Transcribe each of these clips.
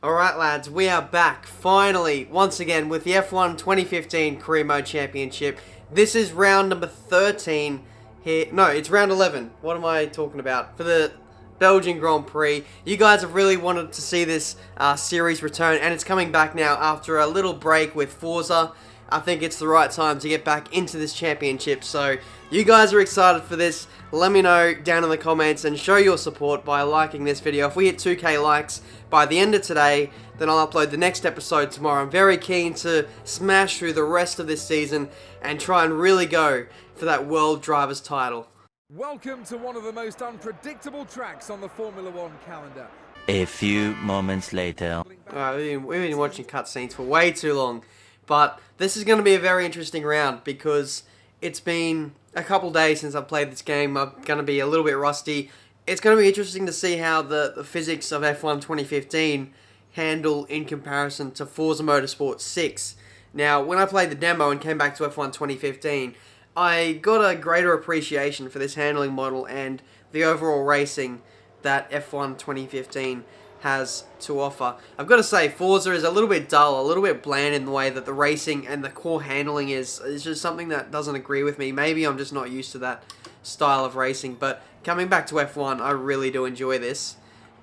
Alright lads, we are back, finally, once again, with the F1 2015 Career Mode Championship. This is round number 13 here. No, it's round 11. What am I talking about? For the Belgian Grand Prix. You guys have really wanted to see this series return, and it's coming back now after a little break with Forza. I think it's the right time to get back into this championship, so you guys are excited for this. Let me know down in the comments and show your support by liking this video. If we hit 2k likes by the end of today, then I'll upload the next episode tomorrow. I'm very keen to smash through the rest of this season and try and really go for that World Drivers title. Welcome to one of the most unpredictable tracks on the Formula One calendar. A few moments later. We've been watching cutscenes for way too long, but this is going to be a very interesting round because it's been a couple days since I've played this game. I'm going to be a little bit rusty. It's going to be interesting to see how the physics of F1 2015 handle in comparison to Forza Motorsport 6. Now, when I played the demo and came back to F1 2015, I got a greater appreciation for this handling model and the overall racing that F1 2015 has to offer. I've got to say, Forza is a little bit dull, a little bit bland in the way that the racing and the core handling is. It's just something that doesn't agree with me. Maybe I'm just not used to that style of racing, but coming back to F1, I really do enjoy this.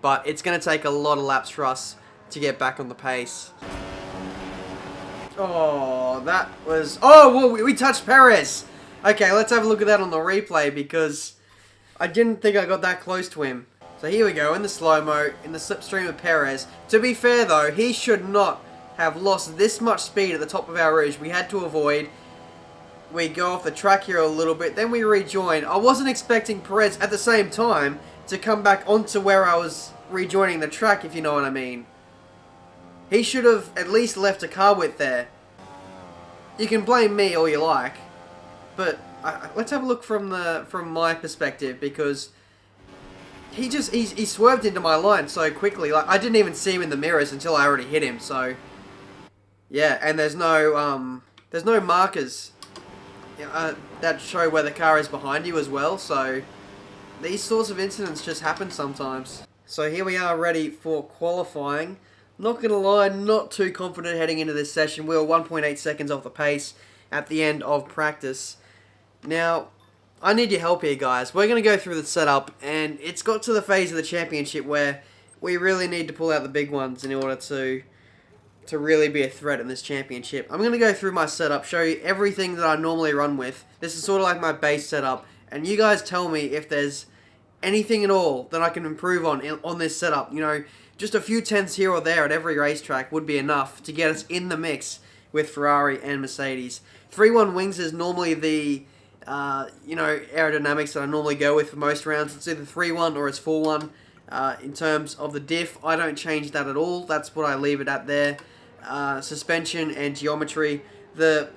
But it's going to take a lot of laps for us to get back on the pace. Oh, that was... Oh, well, we touched Perez. Okay, let's have a look at that on the replay because I didn't think I got that close to him. So here we go, in the slow-mo, in the slipstream of Perez. To be fair though, he should not have lost this much speed at the top of our rouge. We had to avoid. We go off the track here a little bit, then we rejoin. I wasn't expecting Perez at the same time to come back onto where I was rejoining the track, if you know what I mean. He should have at least left a car width there. You can blame me all you like, but let's have a look from my perspective because he swerved into my line so quickly. Like, I didn't even see him in the mirrors until I already hit him. So yeah, and there's no markers that show where the car is behind you as well. So these sorts of incidents just happen sometimes. So here we are ready for qualifying. Not gonna lie, not too confident heading into this session. We were 1.8 seconds off the pace at the end of practice. Now, I need your help here, guys. We're going to go through the setup, and it's got to the phase of the championship where we really need to pull out the big ones in order to really be a threat in this championship. I'm going to go through my setup, show you everything that I normally run with. This is sort of like my base setup, and you guys tell me if there's anything at all that I can improve on this setup. You know, just a few tenths here or there at every racetrack would be enough to get us in the mix with Ferrari and Mercedes. 3-1 wings is normally the aerodynamics that I normally go with for most rounds. It's either 3-1 or it's 4-1. In terms of the diff, I don't change that at all. That's what I leave it at there. Suspension and geometry. The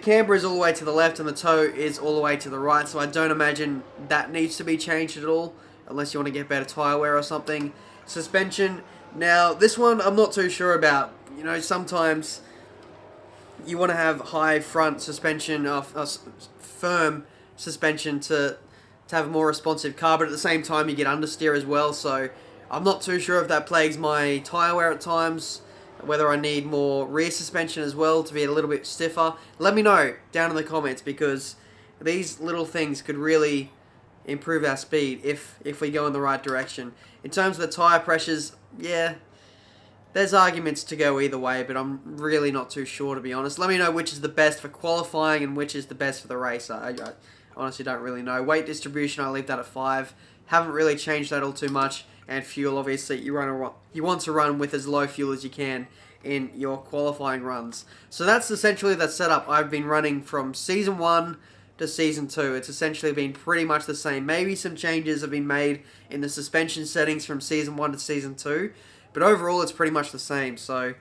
camber is all the way to the left and the toe is all the way to the right, so I don't imagine that needs to be changed at all, unless you want to get better tyre wear or something. Suspension. Now, this one I'm not too sure about. You know, sometimes you want to have high front suspension, firm suspension to have a more responsive car, but at the same time you get understeer as well, so I'm not too sure if that plagues my tyre wear at times, whether I need more rear suspension as well to be a little bit stiffer. Let me know down in the comments because these little things could really improve our speed if we go in the right direction. In terms of the tyre pressures, yeah, there's arguments to go either way, but I'm really not too sure, to be honest. Let me know which is the best for qualifying and which is the best for the race. I honestly don't really know. Weight distribution, I leave that at 5. Haven't really changed that all too much. And fuel, obviously, you want to run with as low fuel as you can in your qualifying runs. So that's essentially the setup I've been running from Season 1 to Season 2. It's essentially been pretty much the same. Maybe some changes have been made in the suspension settings from Season 1 to Season 2. But overall, it's pretty much the same. So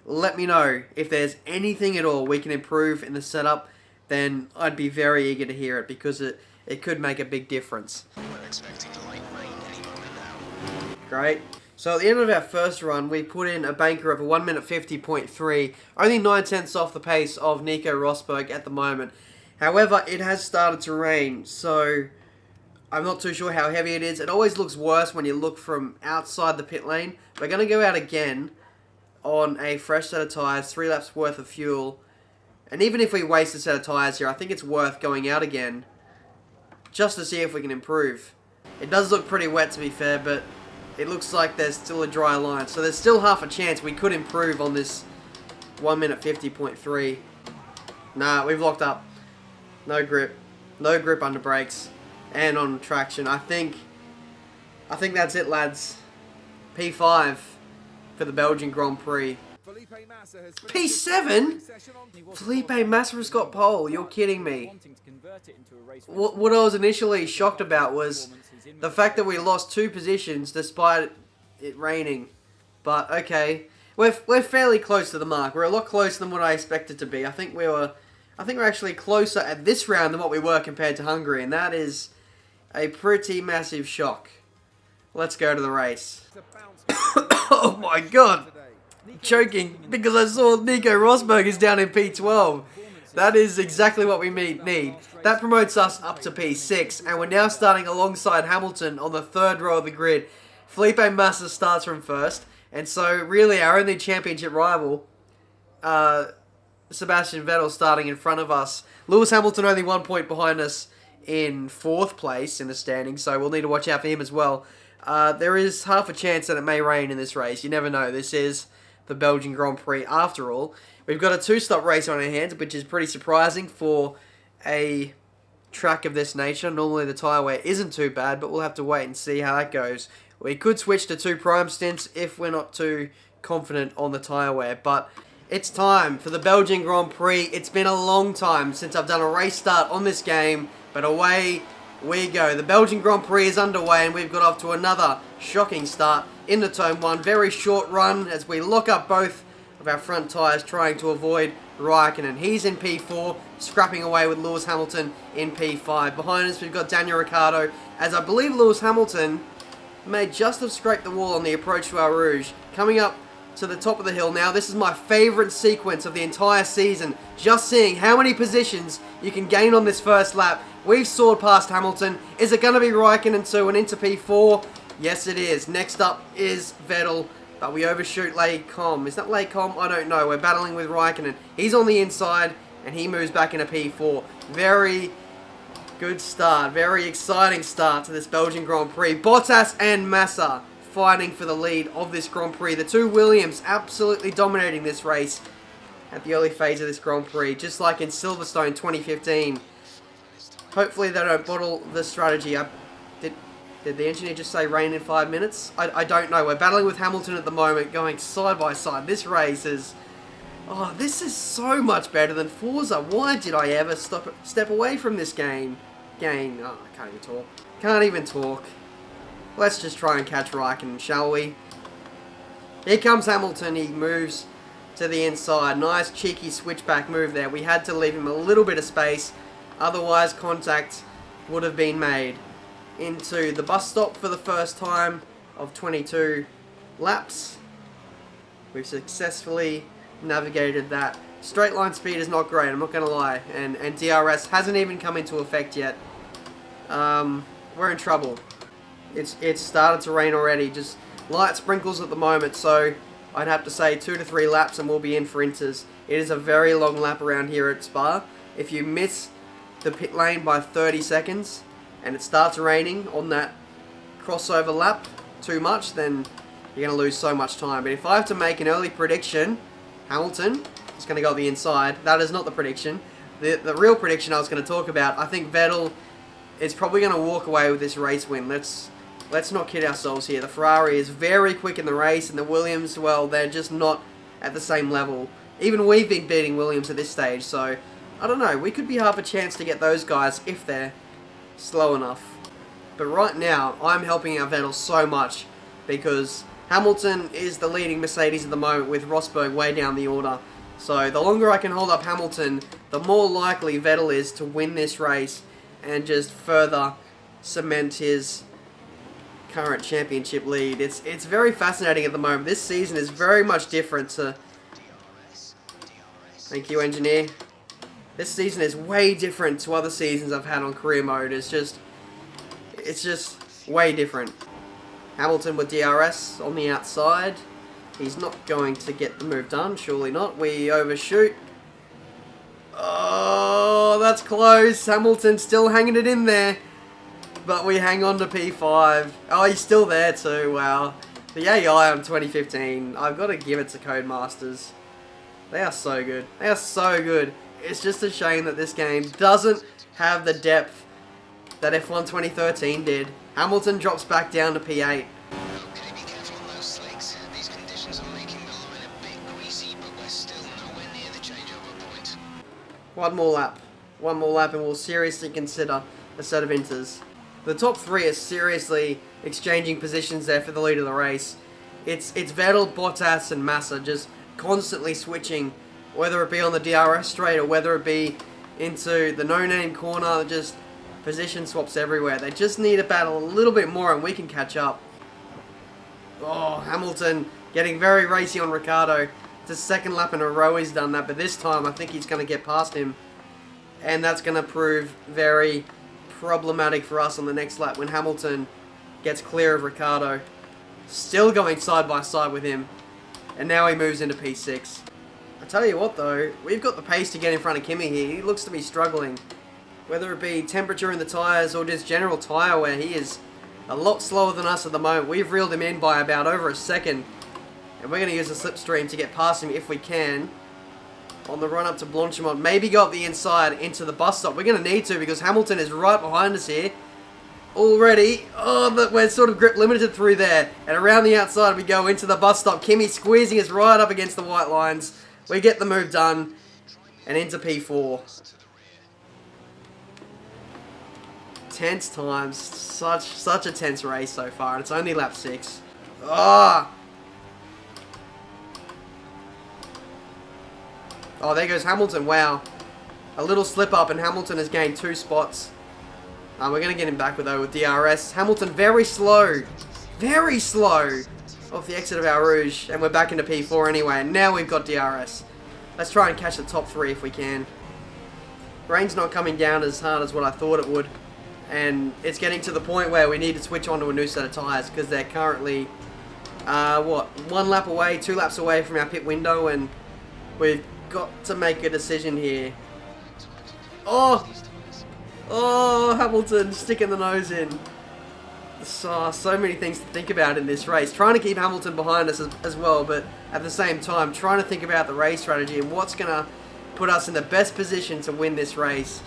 let me know if there's anything at all we can improve in the setup. Then I'd be very eager to hear it because it could make a big difference. We're expecting light rain any moment now. Great. So at the end of our first run, we put in a banker of a 1 minute 50.3. Only 9 tenths off the pace of Nico Rosberg at the moment. However, it has started to rain, so I'm not too sure how heavy it is. It always looks worse when you look from outside the pit lane. We're going to go out again on a fresh set of tyres, 3 laps worth of fuel. And even if we waste a set of tyres here, I think it's worth going out again just to see if we can improve. It does look pretty wet, to be fair, but it looks like there's still a dry line. So there's still half a chance we could improve on this 1 minute 50.3. Nah, we've locked up. No grip. No grip under brakes. And on traction. I think that's it, lads. P5 for the Belgian Grand Prix. P7? Felipe Massa has got pole. You're kidding me. What I was initially shocked about was the fact that we lost 2 positions despite it raining. But okay, we're fairly close to the mark. We're a lot closer than what I expected to be. I think we're actually closer at this round than what we were compared to Hungary, and that is a pretty massive shock. Let's go to the race. Oh my god! Choking because I saw Nico Rosberg is down in P12. That is exactly what we need. That promotes us up to P6, and we're now starting alongside Hamilton on the 3rd row of the grid. Felipe Massa starts from 1st, and so really our only championship rival, Sebastian Vettel, starting in front of us. Lewis Hamilton only 1 point behind us in 4th place in the standings, so we'll need to watch out for him as well. There is half a chance that it may rain in this race. You never know. This is the Belgian Grand Prix after all. We've got a 2-stop race on our hands, which is pretty surprising for a track of this nature. Normally the tyre wear isn't too bad, but we'll have to wait and see how that goes. We could switch to 2 prime stints if we're not too confident on the tyre wear, but it's time for the Belgian Grand Prix. It's been a long time since I've done a race start on this game, but away we go. The Belgian Grand Prix is underway, and we've got off to another shocking start in the Turn 1. Very short run as we lock up both of our front tyres, trying to avoid Raikkonen. He's in P4, scrapping away with Lewis Hamilton in P5. Behind us, we've got Daniel Ricciardo, as I believe Lewis Hamilton may just have scraped the wall on the approach to Eau Rouge. Coming up to the top of the hill now. This is my favourite sequence of the entire season. Just seeing how many positions you can gain on this first lap. We've soared past Hamilton. Is it going to be Raikkonen 2 and into P4? Yes, it is. Next up is Vettel, but we overshoot Lecom. Is that Lecom? I don't know. We're battling with Raikkonen. He's on the inside, and he moves back into P4. Very good start. Very exciting start to this Belgian Grand Prix. Bottas and Massa fighting for the lead of this Grand Prix. The 2 Williams absolutely dominating this race at the early phase of this Grand Prix, just like in Silverstone 2015. Hopefully they don't bottle the strategy. Did the engineer just say rain in 5 minutes? I don't know. We're battling with Hamilton at the moment, going side by side. This race is... Oh, this is so much better than Forza. Why did I ever step away from this game? Oh, I can't even talk. Can't even talk. Let's just try and catch Raikkonen, shall we? Here comes Hamilton. He moves to the inside. Nice cheeky switchback move there. We had to leave him a little bit of space. Otherwise, contact would have been made. Into the bus stop for the first time of 22 laps. We've successfully navigated that. Straight line speed is not great, I'm not going to lie. And DRS hasn't even come into effect yet. We're in trouble. It's started to rain already. Just light sprinkles at the moment, so I'd have to say 2 to 3 laps and we'll be in for inters. It is a very long lap around here at Spa. If you miss the pit lane by 30 seconds and it starts raining on that crossover lap too much, then you're going to lose so much time. But if I have to make an early prediction, Hamilton is going to go the inside. That is not the prediction. The real prediction I was going to talk about, I think Vettel is probably going to walk away with this race win. Let's not kid ourselves here. The Ferrari is very quick in the race, and the Williams, well, they're just not at the same level. Even we've been beating Williams at this stage, so I don't know. We could be half a chance to get those guys if they're slow enough. But right now, I'm helping out Vettel so much because Hamilton is the leading Mercedes at the moment with Rosberg way down the order. So the longer I can hold up Hamilton, the more likely Vettel is to win this race and just further cement his current championship lead. It's very fascinating at the moment. This season is very much different to... Thank you, engineer. This season is way different to other seasons I've had on career mode. It's just way different. Hamilton with DRS on the outside. He's not going to get the move done, surely not. We overshoot. Oh, that's close. Hamilton still hanging it in there. But we hang on to P5. Oh, he's still there too, wow. The AI on 2015, I've got to give it to Codemasters. They are so good. They are so good. It's just a shame that this game doesn't have the depth that F1 2013 did. Hamilton drops back down to P8. Okay, be careful on those slicks. These conditions are making the line a bit greasy, but we're still nowhere near the changeover point. One more lap. One more lap and we'll seriously consider a set of inters. The top three are seriously exchanging positions there for the lead of the race. It's Vettel, Bottas and Massa just constantly switching, whether it be on the DRS straight or whether it be into the no-name corner, just position swaps everywhere. They just need to battle a little bit more and we can catch up. Oh, Hamilton getting very racy on Ricciardo. It's the second lap in a row he's done that, but this time I think he's going to get past him. And that's going to prove very problematic for us on the next lap when Hamilton gets clear of Ricciardo. Still going side by side with him. And now he moves into P6. I tell you what though, we've got the pace to get in front of Kimi here. He looks to be struggling. Whether it be temperature in the tyres or just general tyre wear, he is a lot slower than us at the moment. We've reeled him in by about over a second. And we're going to use the slipstream to get past him if we can. On the run up to Blanchimont. Maybe go up the inside into the bus stop. We're going to need to because Hamilton is right behind us here. Already. Oh, but we're sort of grip limited through there. And around the outside we go into the bus stop. Kimi squeezing us right up against the white lines. We get the move done. And into P4. Tense times. Such a tense race so far. And it's only lap 6. Ah. Oh, there goes Hamilton. Wow. A little slip up and Hamilton has gained 2 spots. We're going to get him back with DRS. Hamilton very slow. Very slow. Off the exit of our Rouge. And we're back into P4 anyway. And now we've got DRS. Let's try and catch the top 3 if we can. Rain's not coming down as hard as what I thought it would. And it's getting to the point where we need to switch onto a new set of tyres. Because they're currently, 1 lap away, 2 laps away from our pit window. And we've got to make a decision here. Oh! Oh, Hamilton sticking the nose in. So many things to think about in this race. Trying to keep Hamilton behind us as well, but at the same time, trying to think about the race strategy and what's going to put us in the best position to win this race.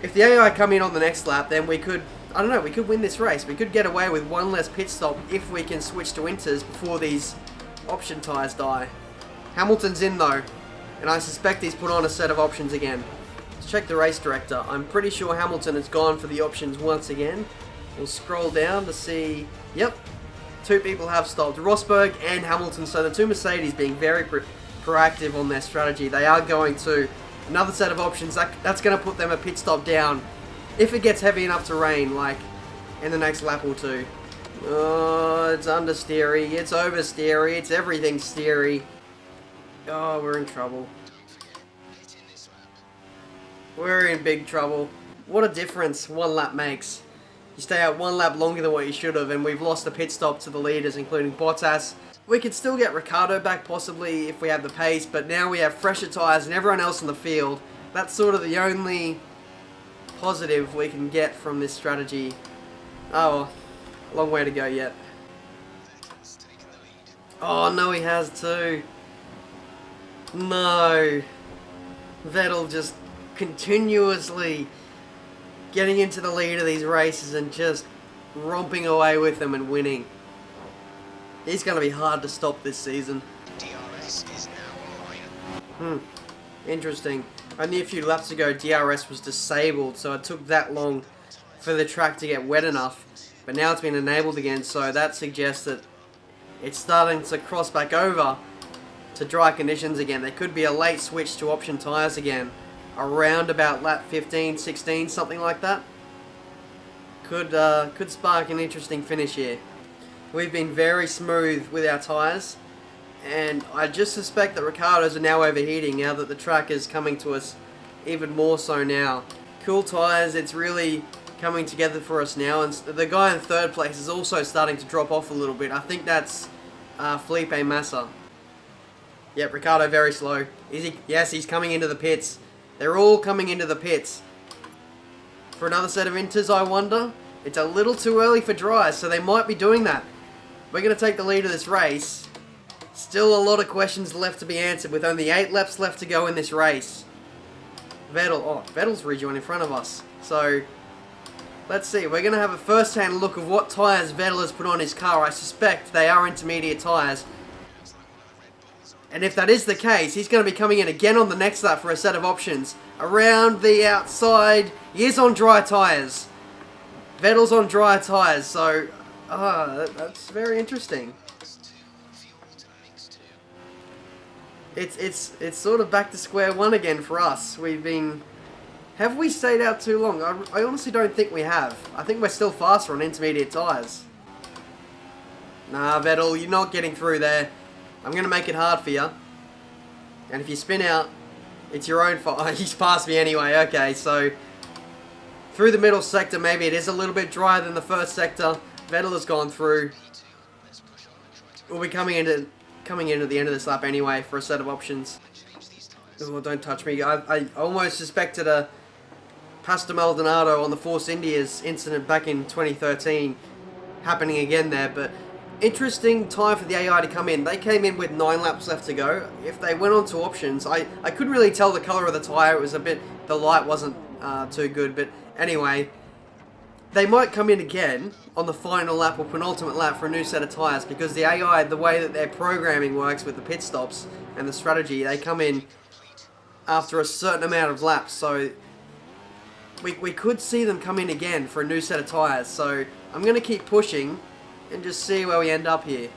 If the AI come in on the next lap, then we could, I don't know, we could win this race. We could get away with 1 less pit stop if we can switch to inters before these option tyres die. Hamilton's in though. And I suspect he's put on a set of options again. Let's check the race director. I'm pretty sure Hamilton has gone for the options once again. We'll scroll down to see... Yep, 2 people have stopped. Rosberg and Hamilton. So the 2 Mercedes being very proactive on their strategy. They are going to another set of options. That's going to put them a pit stop down. If it gets heavy enough to rain, like in the next lap or 2. Oh, it's understeery. It's oversteery. It's everything steery. Oh, we're in trouble. We're in big trouble. What a difference 1 lap makes. You stay out 1 lap longer than what you should have, and we've lost a pit stop to the leaders, including Bottas. We could still get Ricciardo back, possibly, if we have the pace, but now we have fresher tyres and everyone else in the field. That's sort of the only positive we can get from this strategy. Oh, well, a long way to go yet. Oh, no, he has too. No. Vettel just continuously getting into the lead of these races and just romping away with them and winning. He's going to be hard to stop this season. DRS is now online. Interesting. Only a few laps ago DRS was disabled, so it took that long for the track to get wet enough. But now it's been enabled again, so that suggests that it's starting to cross back over to dry conditions again. There could be a late switch to option tyres again. Around about lap 15, 16, something like that. Could spark an interesting finish here. We've been very smooth with our tyres. And I just suspect that Ricciardo's are now overheating now that the track is coming to us even more so now. Cool tyres, it's really coming together for us now. And the guy in 3rd place is also starting to drop off a little bit. I think that's Felipe Massa. Yep, Ricciardo very slow. Is he? Yes, he's coming into the pits. They're all coming into the pits. For another set of inters, I wonder? It's a little too early for dry, so they might be doing that. We're going to take the lead of this race. Still a lot of questions left to be answered with only 8 laps left to go in this race. Vettel's rejoined in front of us. So, let's see. We're going to have a first-hand look of what tyres Vettel has put on his car. I suspect they are intermediate tyres. And if that is the case, he's going to be coming in again on the next lap for a set of options. Around the outside, he is on dry tyres. Vettel's on dry tyres, so that's very interesting. It's sort of back to square one again for us. Have we stayed out too long? I honestly don't think we have. I think we're still faster on intermediate tyres. Nah, Vettel, you're not getting through there. I'm going to make it hard for you. And if you spin out, it's your own fault. He's passed me anyway. Okay, so through the middle sector, maybe it is a little bit drier than the first sector. Vettel has gone through. We'll be coming into the end of this lap anyway for a set of options. Oh, don't touch me. I almost suspected a Pastor Maldonado on the Force India's incident back in 2013 happening again there, but interesting time for the AI to come in. They came in with 9 laps left to go. If they went on to options, I couldn't really tell the colour of the tyre. It was a bit, the light wasn't too good, but anyway, they might come in again on the final lap or penultimate lap for a new set of tyres, because the AI, the way that their programming works with the pit stops and the strategy, they come in after a certain amount of laps, so we could see them come in again for a new set of tyres. So I'm going to keep pushing and just see where we end up here.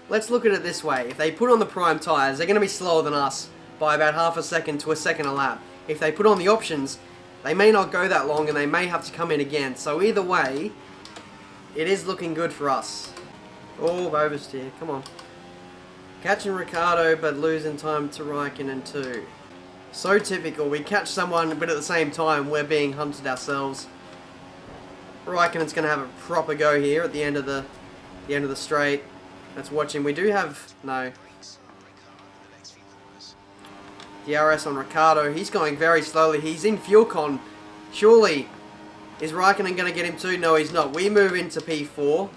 Let's look at it this way. If they put on the prime tyres, they're going to be slower than us by about half a second to a second a lap. If they put on the options, they may not go that long and they may have to come in again. So either way, it is looking good for us. Oh, oversteer, come on. Catching Ricciardo but losing time to Raikkonen too. So typical, we catch someone but at the same time we're being hunted ourselves. Raikkonen's going to have a proper go here at the end of the straight. Let's watch him. We do have DRS on Ricciardo. He's going very slowly. He's in fuel con. Surely, is Raikkonen going to get him too? No, he's not. We move into P4.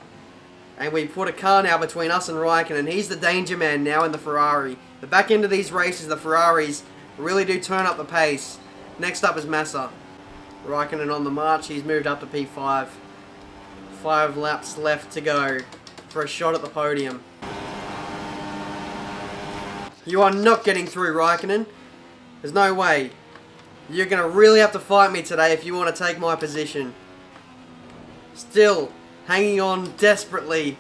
And we put a car now between us and Raikkonen. He's the danger man now in the Ferrari. The back end of these races, the Ferraris really do turn up the pace. Next up is Massa. Raikkonen on the march. He's moved up to P5. 5 laps left to go for a shot at the podium. You are not getting through, Raikkonen. There's no way. You're going to really have to fight me today if you want to take my position. Still hanging on desperately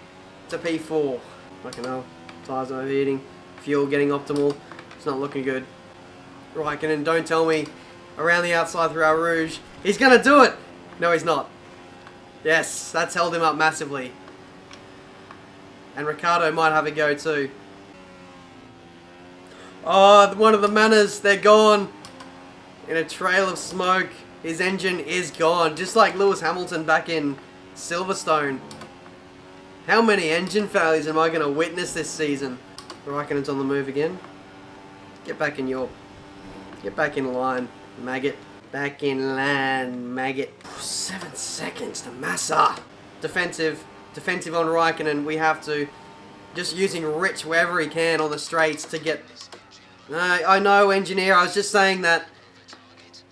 to P4. Fucking hell. Tyres overheating. Fuel getting optimal. It's not looking good. Raikkonen, don't tell me around the outside through our Rouge. He's going to do it! No, he's not. Yes, that's held him up massively. And Ricciardo might have a go too. Oh, one of the Manners, they're gone. In a trail of smoke. His engine is gone. Just like Lewis Hamilton back in Silverstone. How many engine failures am I going to witness this season? Raikkonen's on the move again. Get back in line, maggot. Back in line, maggot. 7 seconds to Massa. Defensive on Raikkonen. We have to. Just using Rich wherever he can on the straights to get... I know, engineer. I was just saying that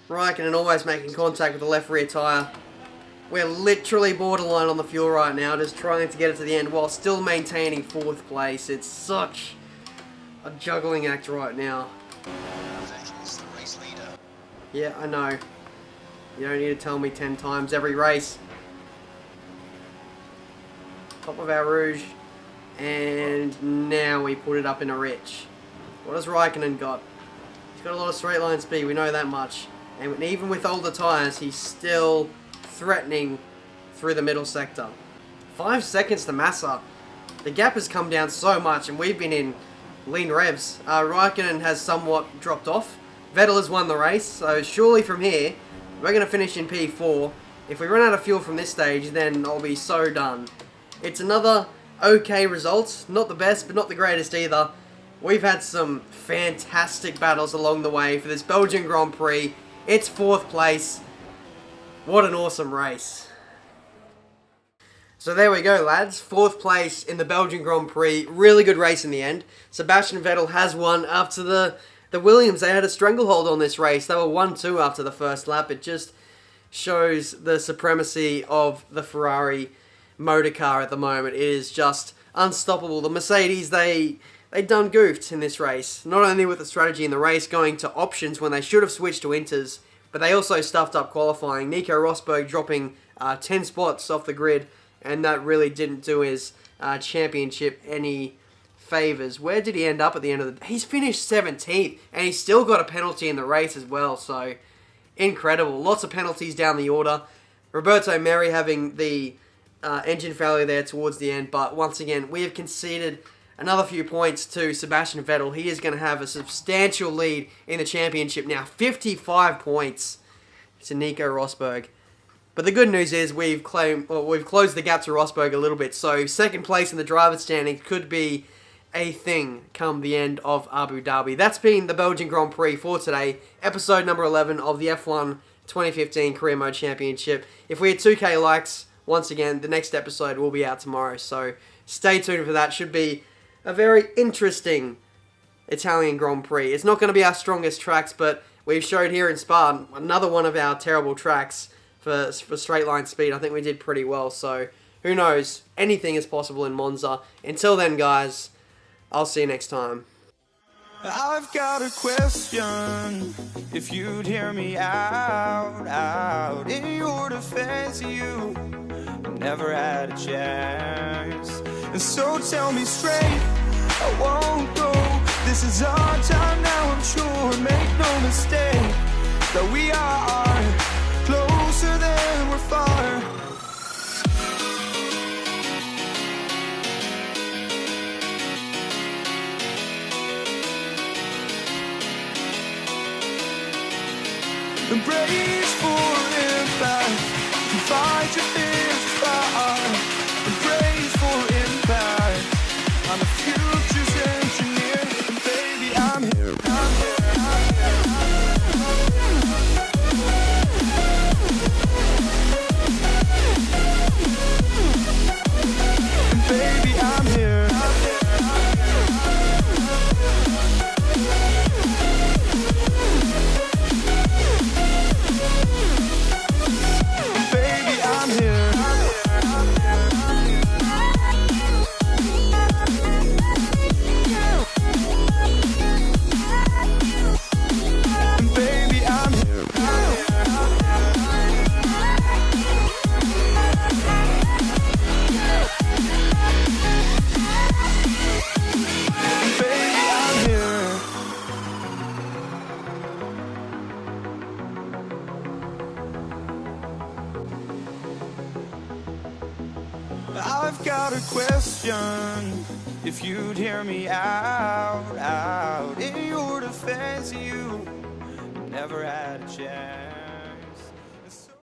Raikkonen always making contact with the left rear tyre. We're literally borderline on the fuel right now, just trying to get it to the end while still maintaining 4th place. It's such a juggling act right now. Yeah, I know. You don't need to tell me 10 times every race. Top of our Rouge. And now we put it up in a Rich. What has Raikkonen got? He's got a lot of straight line speed, we know that much. And even with older tyres, he's still threatening through the middle sector. 5 seconds to Massa. The gap has come down so much and we've been in lean revs. Raikkonen has somewhat dropped off. Vettel has won the race, so surely from here, we're going to finish in P4. If we run out of fuel from this stage, then I'll be so done. It's another okay results. Not the best, but not the greatest either. We've had some fantastic battles along the way for this Belgian Grand Prix. It's 4th place. What an awesome race. So there we go, lads. 4th place in the Belgian Grand Prix. Really good race in the end. Sebastian Vettel has won after the Williams. They had a stranglehold on this race. They were 1-2 after the first lap. It just shows the supremacy of the Ferrari motor car at the moment. It is just unstoppable. The Mercedes, they done goofed in this race. Not only with the strategy in the race going to options when they should have switched to inters, but they also stuffed up qualifying. Nico Rosberg dropping 10 spots off the grid, and that really didn't do his championship any favours. Where did he end up at the end of the... He's finished 17th, and he's still got a penalty in the race as well, so incredible. Lots of penalties down the order. Roberto Merri having the engine failure there towards the end, but once again, we have conceded another few points to Sebastian Vettel. He is going to have a substantial lead in the championship now. 55 points to Nico Rosberg. But the good news is we've closed the gap to Rosberg a little bit. So 2nd place in the driver's standings could be a thing come the end of Abu Dhabi. That's been the Belgian Grand Prix for today. Episode number 11 of the F1 2015 Career Mode Championship. If we had 2k likes, once again, the next episode will be out tomorrow. So stay tuned for that. Should be a very interesting Italian Grand Prix. It's not going to be our strongest tracks, but we've showed here in Spa another one of our terrible tracks for straight line speed. I think we did pretty well, so who knows? Anything is possible in Monza. Until then, guys, I'll see you next time. I've got a question, if you'd hear me out. In your defense, you never had a chance. And so tell me straight, I won't go. This is our time now, I'm sure. Make no mistake, that we are closer than we're far. Embrace for impact, fight your fears far. Embrace for impact, I'm the future's engineer, and baby I'm here, I'm here, I'm here. And baby I'm here, I'm here. I've got a question, if you'd hear me out. In your defense, you never had a chance.